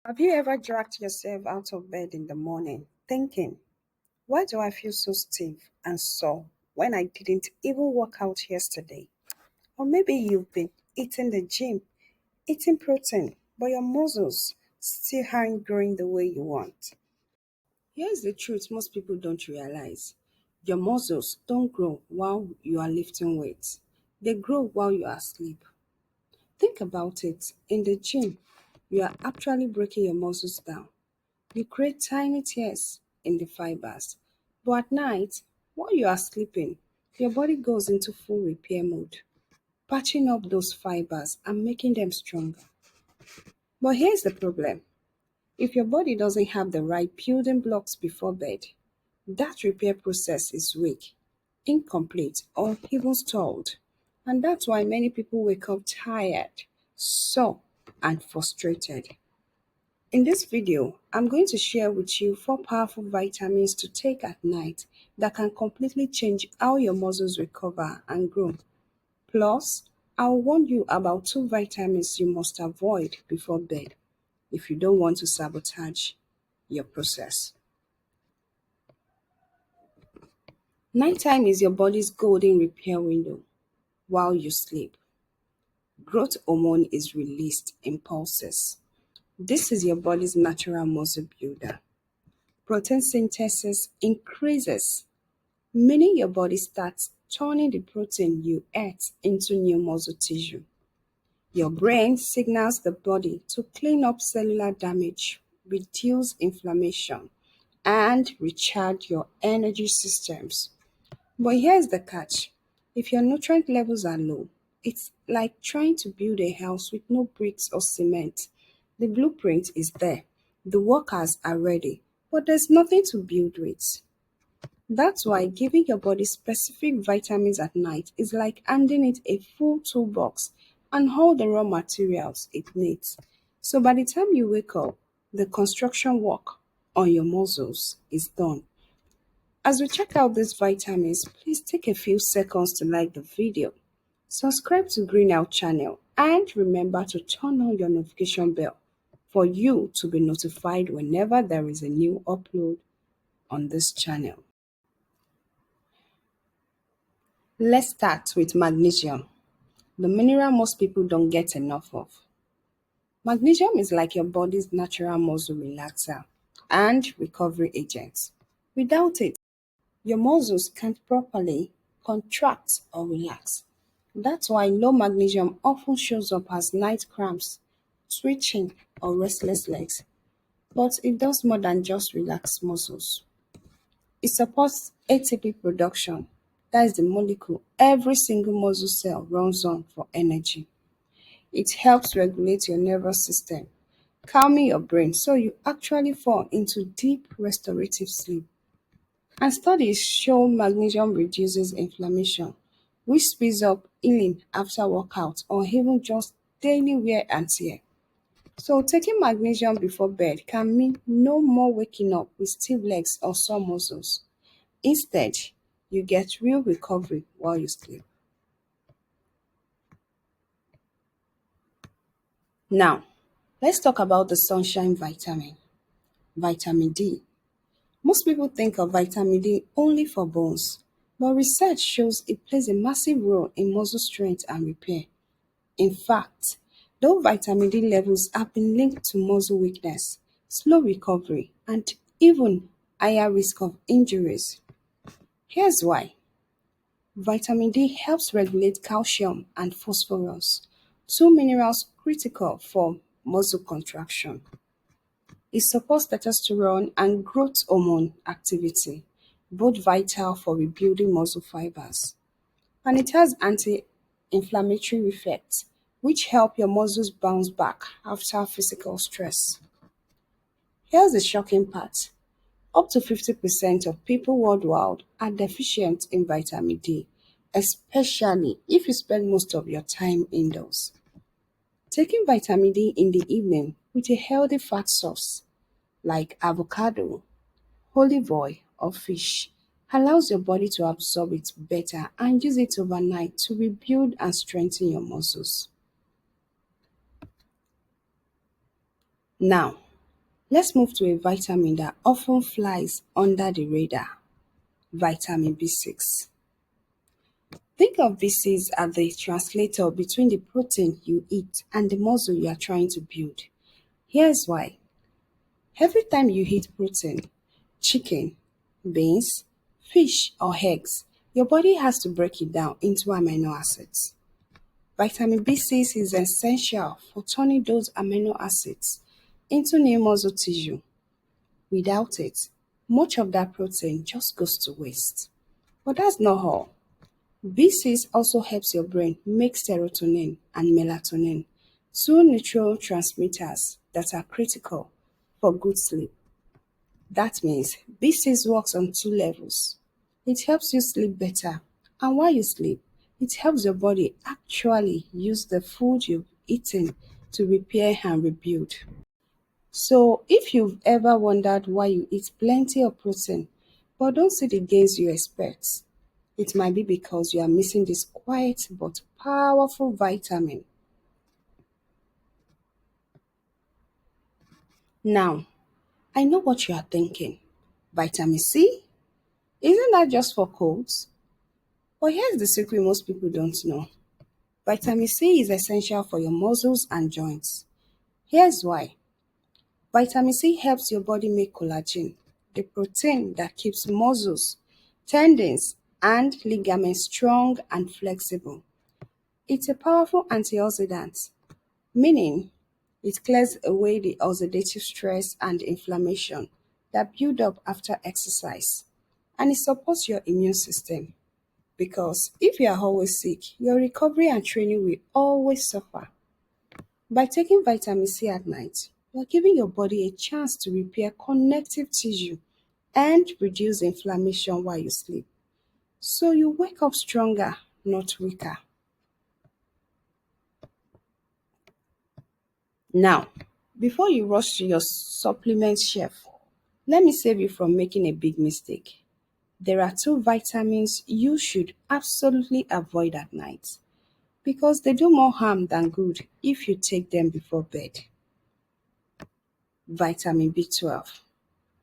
Have you ever dragged yourself out of bed in the morning thinking, why do I feel so stiff and sore when I didn't even work out yesterday? Or maybe you've been eating the gym, eating protein, but your muscles still aren't growing the way you want. Here's the truth most people don't realize. Your muscles don't grow while you are lifting weights. They grow while you are asleep. Think about it. In the gym, you are actually breaking your muscles down. You create tiny tears in the fibers. But at night, while you are sleeping, your body goes into full repair mode, patching up those fibers and making them stronger. But here's the problem. If your body doesn't have the right building blocks before bed, that repair process is weak, incomplete, or even stalled. And that's why many people wake up tired, sore, and frustrated. In this video, I'm going to share with you 4 powerful vitamins to take at night that can completely change how your muscles recover and grow. Plus, I'll warn you about 2 vitamins you must avoid before bed if you don't want to sabotage your process. Nighttime is your body's golden repair window. While you sleep, growth hormone is released in pulses. This is your body's natural muscle builder. Protein synthesis increases, meaning your body starts turning the protein you ate into new muscle tissue. Your brain signals the body to clean up cellular damage, reduce inflammation, and recharge your energy systems. But here's the catch. If your nutrient levels are low, it's like trying to build a house with no bricks or cement. The blueprint is there, the workers are ready, but there's nothing to build with. That's why giving your body specific vitamins at night is like handing it a full toolbox and all the raw materials it needs. So by the time you wake up, the construction work on your muscles is done. As we check out these vitamins, please take a few seconds to like the video, subscribe to Green Out channel, and remember to turn on your notification bell for you to be notified whenever there is a new upload on this channel. Let's start with magnesium, the mineral most people don't get enough of. Magnesium is like your body's natural muscle relaxer and recovery agent. Without it, your muscles can't properly contract or relax. That's why low magnesium often shows up as night cramps, twitching, or restless legs. But it does more than just relax muscles. It supports ATP production, that is the molecule every single muscle cell runs on for energy. It helps regulate your nervous system, calming your brain so you actually fall into deep restorative sleep. And studies show magnesium reduces inflammation, which speeds up healing after workout or even just daily wear and tear. So taking magnesium before bed can mean no more waking up with stiff legs or sore muscles. Instead, you get real recovery while you sleep. Now, let's talk about the sunshine vitamin, vitamin D. Most people think of vitamin D only for bones, but research shows it plays a massive role in muscle strength and repair. In fact, though vitamin D levels have been linked to muscle weakness, slow recovery, and even higher risk of injuries. Here's why. Vitamin D helps regulate calcium and phosphorus, two minerals critical for muscle contraction. It supports testosterone and growth hormone activity, both vital for rebuilding muscle fibers. And it has anti-inflammatory effects, which help your muscles bounce back after physical stress. Here's the shocking part. Up to 50% of people worldwide are deficient in vitamin D, especially if you spend most of your time indoors. Taking vitamin D in the evening with a healthy fat source like avocado, olive oil, or fish allows your body to absorb it better and use it overnight to rebuild and strengthen your muscles. Now, Let's move to a vitamin that often flies under the radar, vitamin B6. Think of B6 as the translator between the protein you eat and the muscle you are trying to build. Here's why. Every time you eat protein, chicken, beans, fish, or eggs, your body has to break it down into amino acids. Vitamin B6 is essential for turning those amino acids into new muscle tissue. Without it, much of that protein just goes to waste. But that's not all. B6 also helps your brain make serotonin and melatonin, two neurotransmitters that are critical for good sleep. That means B6 works on two levels. It helps you sleep better, and while you sleep, it helps your body actually use the food you've eaten to repair and rebuild. So, if you've ever wondered why you eat plenty of protein but don't see the gains you expect, it might be because you are missing this quiet but powerful vitamin. Now, I know what you are thinking. Vitamin C? Isn't that just for colds? But here's the secret most people don't know. Vitamin C is essential for your muscles and joints. Here's why. Vitamin C helps your body make collagen, the protein that keeps muscles, tendons, and ligaments strong and flexible. It's a powerful antioxidant, meaning it clears away the oxidative stress and inflammation that build up after exercise, and it supports your immune system. Because if you are always sick, your recovery and training will always suffer. By taking vitamin C at night, you are giving your body a chance to repair connective tissue and reduce inflammation while you sleep. So you wake up stronger, not weaker. Now, before you rush to your supplement shelf, let me save you from making a big mistake. There are two vitamins you should absolutely avoid at night because they do more harm than good if you take them before bed. Vitamin B12.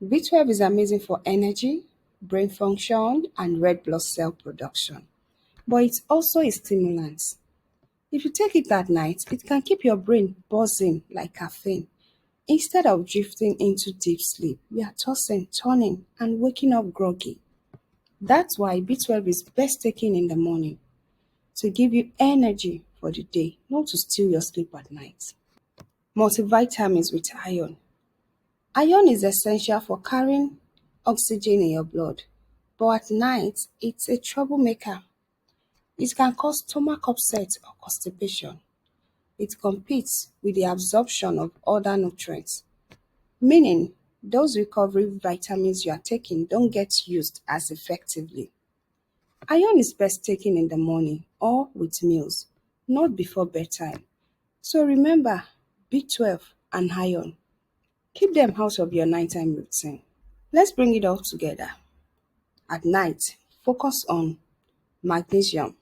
B12 is amazing for energy, brain function, and red blood cell production, but it's also a stimulant. If you take it at night, it can keep your brain buzzing like caffeine. Instead of drifting into deep sleep, you are tossing, turning, and waking up groggy. That's why B12 is best taken in the morning to give you energy for the day, not to steal your sleep at night. Multivitamins with iron. Iron is essential for carrying oxygen in your blood, but at night it's a troublemaker. It can cause stomach upset or constipation. It competes with the absorption of other nutrients, meaning those recovery vitamins you are taking don't get used as effectively. Iron is best taken in the morning or with meals, not before bedtime. So remember B12 and iron. Keep them out of your nighttime routine. Let's bring it all together. At night, focus on magnesium,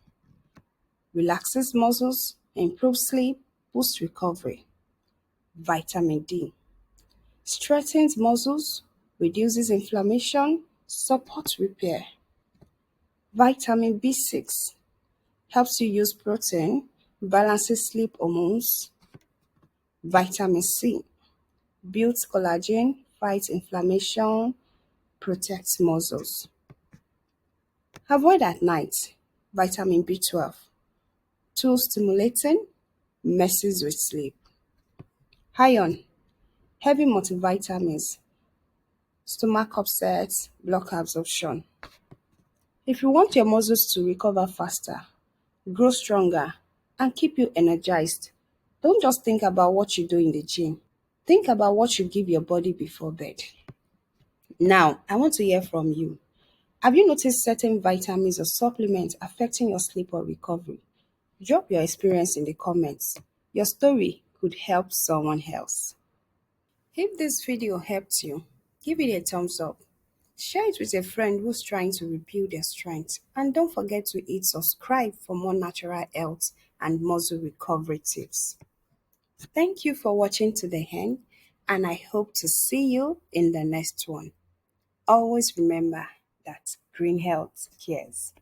relaxes muscles, improves sleep, boosts recovery. Vitamin D, strengthens muscles, reduces inflammation, supports repair. Vitamin B6 helps you use protein, balances sleep hormones. Vitamin C builds collagen, fights inflammation, protects muscles. Avoid at night vitamin B12, too stimulating, messes with sleep. Iron, heavy multivitamins, stomach upset, block absorption. If you want your muscles to recover faster, grow stronger, and keep you energized, don't just think about what you do in the gym. Think about what you give your body before bed. Now, I want to hear from you. Have you noticed certain vitamins or supplements affecting your sleep or recovery? Drop your experience in the comments. Your story could help someone else. If this video helped you, give it a thumbs up. Share it with a friend who's trying to rebuild their strength. And don't forget to hit subscribe for more natural health and muscle recovery tips. Thank you for watching to the end. and I hope to see you in the next one. Always remember that green health cares.